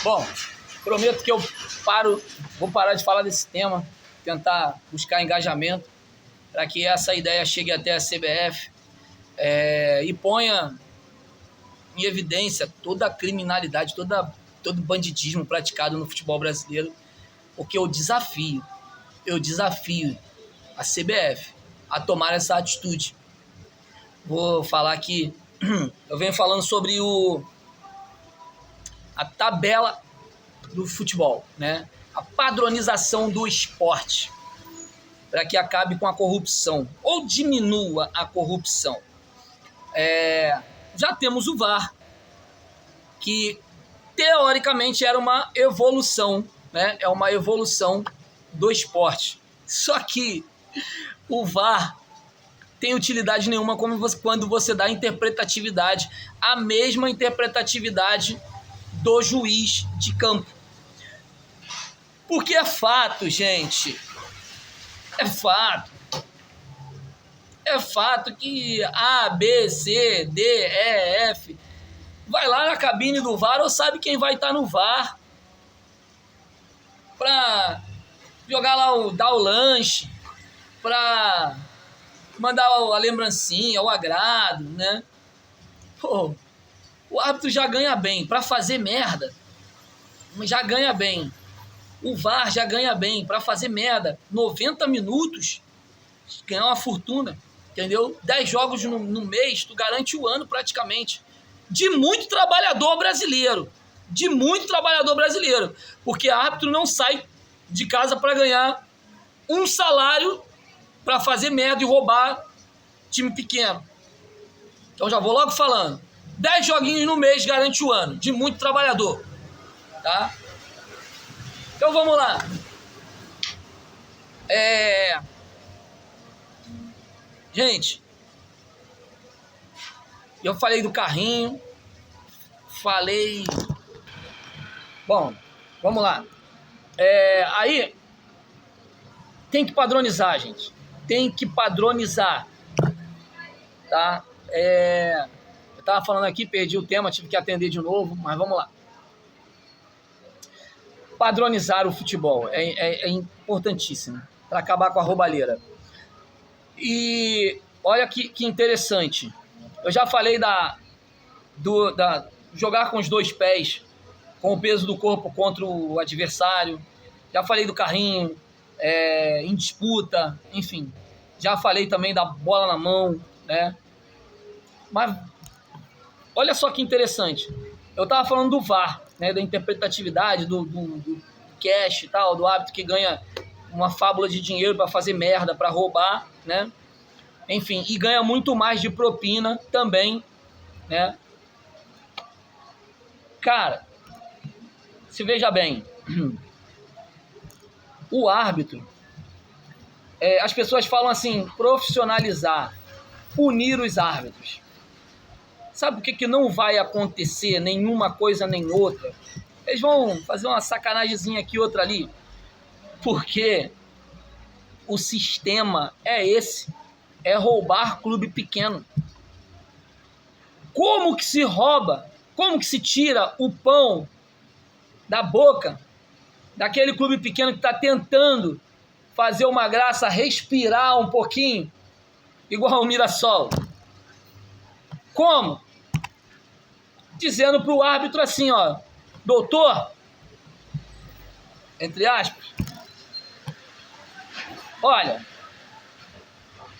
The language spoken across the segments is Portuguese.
Bom, prometo que vou parar de falar desse tema, tentar buscar engajamento para que essa ideia chegue até a CBF e ponha em evidência toda a criminalidade, todo o bandidismo praticado no futebol brasileiro, porque eu desafio a CBF a tomar essa atitude. Vou falar aqui, eu venho falando sobre a tabela do futebol, né? A padronização do esporte, para que acabe com a corrupção, ou diminua a corrupção. Já temos o VAR, que teoricamente era uma evolução, né? É uma evolução do esporte. Só que o VAR tem utilidade nenhuma quando você dá interpretatividade, a mesma interpretatividade do juiz de campo. Porque é fato, gente. É fato. É fato que A, B, C, D, E, F vai lá na cabine do VAR ou sabe quem vai estar no VAR pra jogar lá, dar o lanche, pra mandar a lembrancinha, o agrado, né? Pô, o árbitro já ganha bem. Pra fazer merda, já ganha bem. O VAR já ganha bem. Pra fazer merda, 90 minutos, ganhar uma fortuna, entendeu? 10 jogos no mês, tu garante o ano praticamente. De muito trabalhador brasileiro. Porque árbitro não sai de casa pra ganhar um salário pra fazer merda e roubar time pequeno. Então já vou logo falando. 10 joguinhos no mês garante o ano. De muito trabalhador. Tá? Então vamos lá. Gente, eu falei do carrinho. Bom, vamos lá. Aí tem que padronizar, gente. Tem que padronizar. Tá? Eu tava falando aqui, perdi o tema, tive que atender de novo, mas vamos lá. Padronizar o futebol é importantíssimo para acabar com a roubalheira. E olha que interessante. Eu já falei da jogar com os dois pés, com o peso do corpo contra o adversário. Já falei do carrinho, em disputa, enfim. Já falei também da bola na mão, né? Mas olha só que interessante. Eu tava falando do VAR, né? Da interpretatividade, do cash e tal, do árbitro que ganha uma fábula de dinheiro para fazer merda, para roubar, né? Enfim, e ganha muito mais de propina também, né? Cara, se veja bem, o árbitro, as pessoas falam assim, profissionalizar, punir os árbitros. Sabe por que não vai acontecer nenhuma coisa nem outra? Eles vão fazer uma sacanagemzinha aqui, outra ali. Porque o sistema é esse. É roubar clube pequeno. Como que se rouba? Como que se tira o pão da boca daquele clube pequeno que está tentando fazer uma graça, respirar um pouquinho, igual o Mirassol? Como? Dizendo para o árbitro assim, ó, doutor, entre aspas, olha,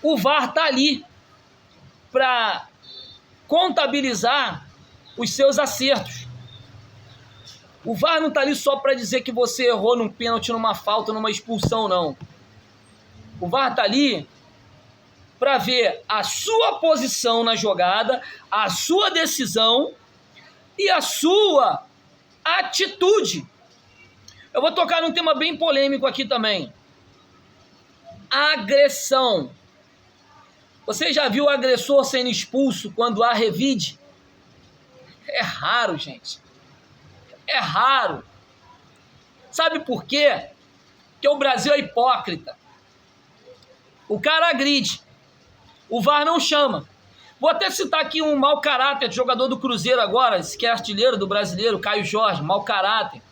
o VAR tá ali para contabilizar os seus acertos. O VAR não tá ali só para dizer que você errou num pênalti, numa falta, numa expulsão, não. O VAR tá ali para ver a sua posição na jogada, a sua decisão e a sua atitude. Eu vou tocar num tema bem polêmico aqui também. Agressão. Você já viu o agressor sendo expulso quando há revide? É raro, gente. É raro. Sabe por quê? Porque o Brasil é hipócrita. O cara agride. O VAR não chama. Vou até citar aqui um mau caráter de jogador do Cruzeiro agora, esse que é artilheiro do Brasileiro, Caio Jorge, mau caráter.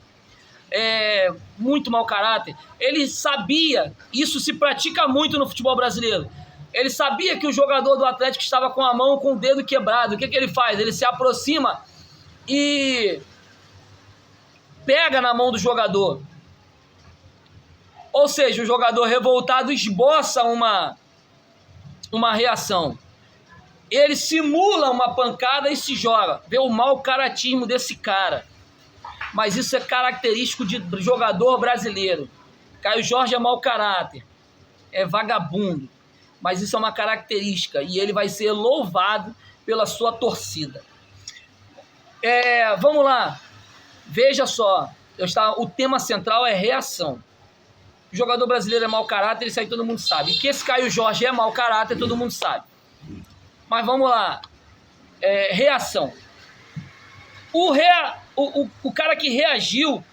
Muito mau caráter. Ele sabia, isso se pratica muito no futebol brasileiro, ele sabia que o jogador do Atlético estava com a mão, com o dedo quebrado. O que ele faz? Ele se aproxima e pega na mão do jogador. Ou seja, o jogador revoltado esboça uma reação. Ele simula uma pancada e se joga. Vê o mau caratismo desse cara. Mas isso é característico de jogador brasileiro. Caio Jorge é mau caráter, é vagabundo. Mas isso é uma característica e ele vai ser louvado pela sua torcida. Vamos lá. Veja só. O tema central é reação. O jogador brasileiro é mau caráter, isso aí todo mundo sabe. E que esse Caio Jorge é mau caráter, todo mundo sabe. Mas vamos lá. Reação. O cara que reagiu,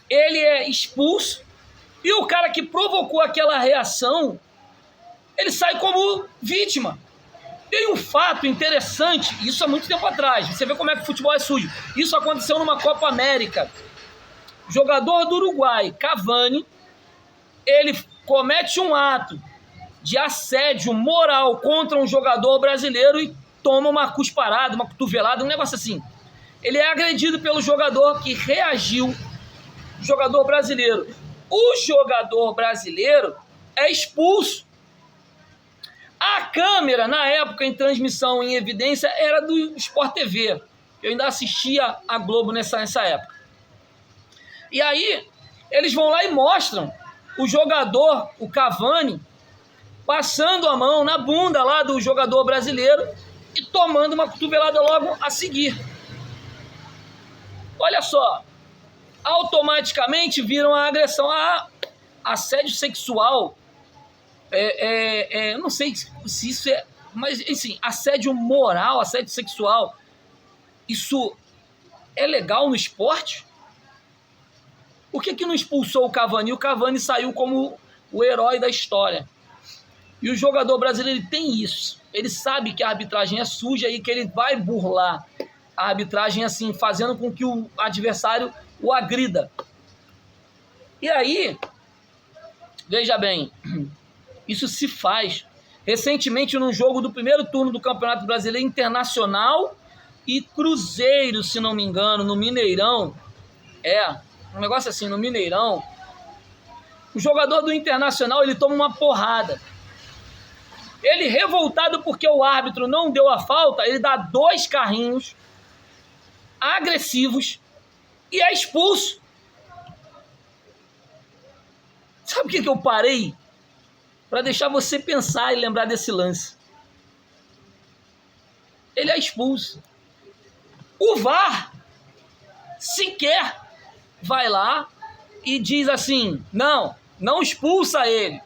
ele é expulso. E o cara que provocou aquela reação, ele sai como vítima. Tem um fato interessante, isso há muito tempo atrás. Você vê como é que o futebol é sujo. Isso aconteceu numa Copa América. Jogador do Uruguai, Cavani, ele comete um ato de assédio moral contra um jogador brasileiro e toma uma cusparada, uma cotovelada, um negócio assim. Ele é agredido pelo jogador que reagiu, jogador brasileiro. O jogador brasileiro é expulso. A câmera, na época, em transmissão, em evidência, era do Sport TV. Eu ainda assistia a Globo nessa época. E aí, eles vão lá e mostram o jogador, o Cavani, passando a mão na bunda lá do jogador brasileiro e tomando uma cotovelada logo a seguir. Olha só, automaticamente viram a agressão a assédio sexual. Eu não sei se isso é, mas assim, assédio moral, assédio sexual, isso é legal no esporte? Por que não expulsou o Cavani? O Cavani saiu como o herói da história. E o jogador brasileiro, ele tem isso. Ele sabe que a arbitragem é suja e que ele vai burlar a arbitragem assim, fazendo com que o adversário o agrida. E aí, veja bem, isso se faz recentemente num jogo do primeiro turno do Campeonato Brasileiro Internacional e Cruzeiro, se não me engano, no Mineirão. Um negócio assim, no Mineirão. O jogador do Internacional, ele toma uma porrada. Ele, revoltado porque o árbitro não deu a falta, ele dá 2 carrinhos agressivos e é expulso. Sabe o que eu parei? Para deixar você pensar e lembrar desse lance. Ele é expulso. O VAR sequer vai lá e diz assim, não expulsa ele.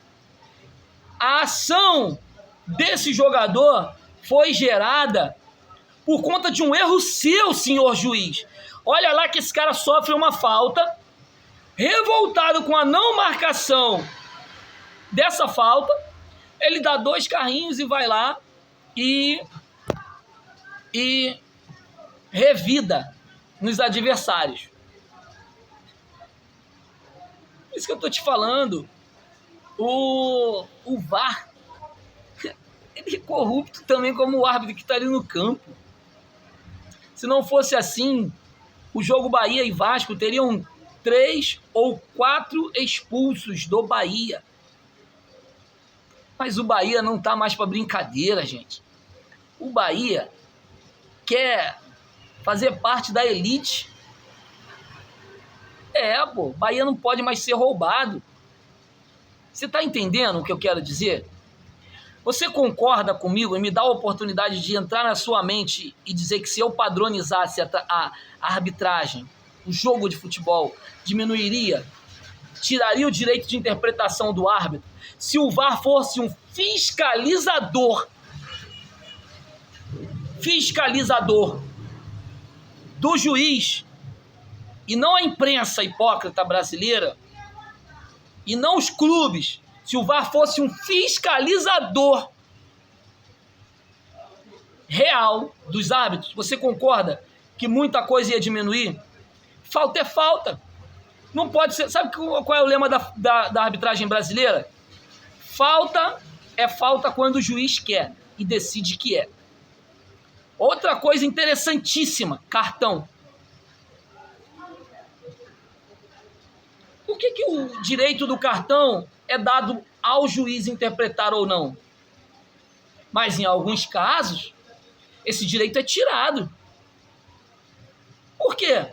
A ação desse jogador foi gerada por conta de um erro seu, senhor juiz. Olha lá que esse cara sofre uma falta, revoltado com a não marcação dessa falta, ele dá 2 carrinhos e vai lá e revida nos adversários. Isso que eu tô te falando. O VAR, ele é corrupto também como o árbitro que está ali no campo. Se não fosse assim, o jogo Bahia e Vasco teriam 3 ou 4 expulsos do Bahia. Mas o Bahia não tá mais para brincadeira, gente. O Bahia quer fazer parte da elite. Bahia não pode mais ser roubado. Você tá entendendo o que eu quero dizer? Você concorda comigo e me dá a oportunidade de entrar na sua mente e dizer que se eu padronizasse a arbitragem, o jogo de futebol, diminuiria, tiraria o direito de interpretação do árbitro? Se o VAR fosse um fiscalizador do juiz, e não a imprensa hipócrita brasileira, e não os clubes, se o VAR fosse um fiscalizador, real dos árbitros, você concorda que muita coisa ia diminuir? Falta é falta. Não pode ser... Sabe qual é o lema da arbitragem brasileira? Falta é falta quando o juiz quer e decide que é. Outra coisa interessantíssima, cartão. Por que o direito do cartão é dado ao juiz interpretar ou não? Mas em alguns casos, esse direito é tirado. Por quê?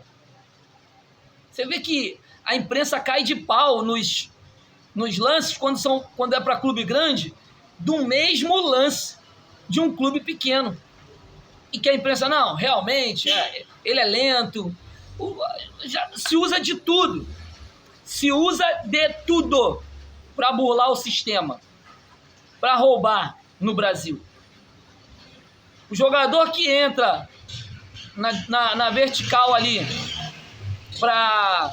Você vê que a imprensa cai de pau nos lances quando é para clube grande, do mesmo lance de um clube pequeno. E que a imprensa, não, realmente, ele é lento. Se usa de tudo. Se usa de tudo para burlar o sistema, para roubar no Brasil. O jogador que entra na vertical ali para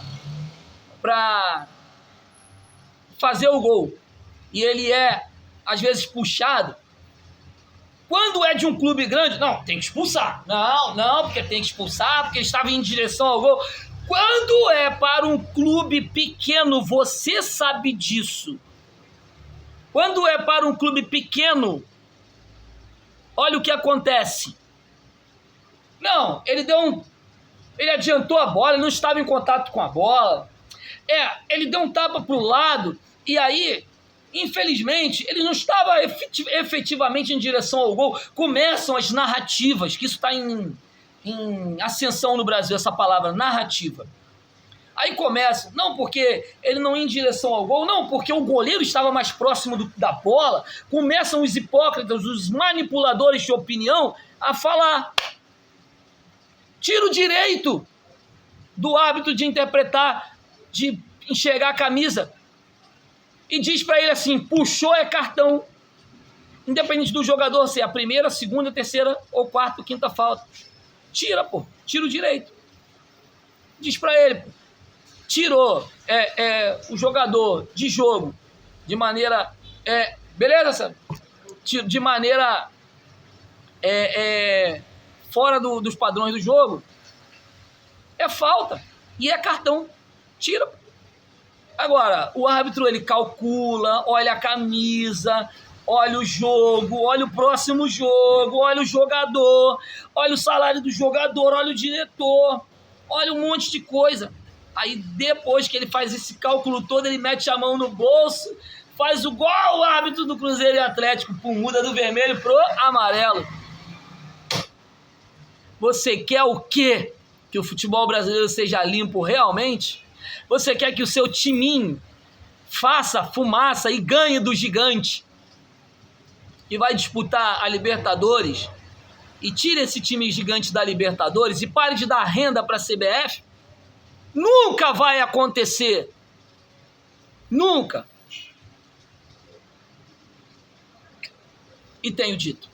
fazer o gol e ele é, às vezes, puxado, quando é de um clube grande, não, tem que expulsar. Não, porque tem que expulsar, porque ele estava em direção ao gol. Quando é para um clube pequeno, você sabe disso. Quando é para um clube pequeno, olha o que acontece. Não, ele adiantou a bola, ele não estava em contato com a bola. Ele deu um tapa para o lado e aí, infelizmente, ele não estava efetivamente em direção ao gol. Começam as narrativas, que isso está em ascensão no Brasil, essa palavra, narrativa. Aí começa, não porque ele não ia em direção ao gol, não porque o goleiro estava mais próximo da bola. Começam os hipócritas, os manipuladores de opinião a falar. Tira o direito do árbitro de interpretar, de enxergar a camisa. E diz para ele assim, puxou é cartão. Independente do jogador ser a primeira, a segunda, a terceira ou quarta ou quinta falta. Tira o direito. Diz para ele, tirou o jogador de jogo de maneira... beleza? De maneira fora dos padrões do jogo. É falta. E é cartão. Tira. Agora, o árbitro, ele calcula, olha a camisa, olha o jogo, olha o próximo jogo, olha o jogador, olha o salário do jogador, olha o diretor, olha um monte de coisa. Aí, depois que ele faz esse cálculo todo, ele mete a mão no bolso, faz igual o árbitro do Cruzeiro e Atlético, muda do vermelho pro amarelo. Você quer o quê? Que o futebol brasileiro seja limpo realmente? Você quer que o seu timinho faça fumaça e ganhe do gigante que vai disputar a Libertadores e tire esse time gigante da Libertadores e pare de dar renda para a CBF? Nunca vai acontecer. Nunca. E tenho dito.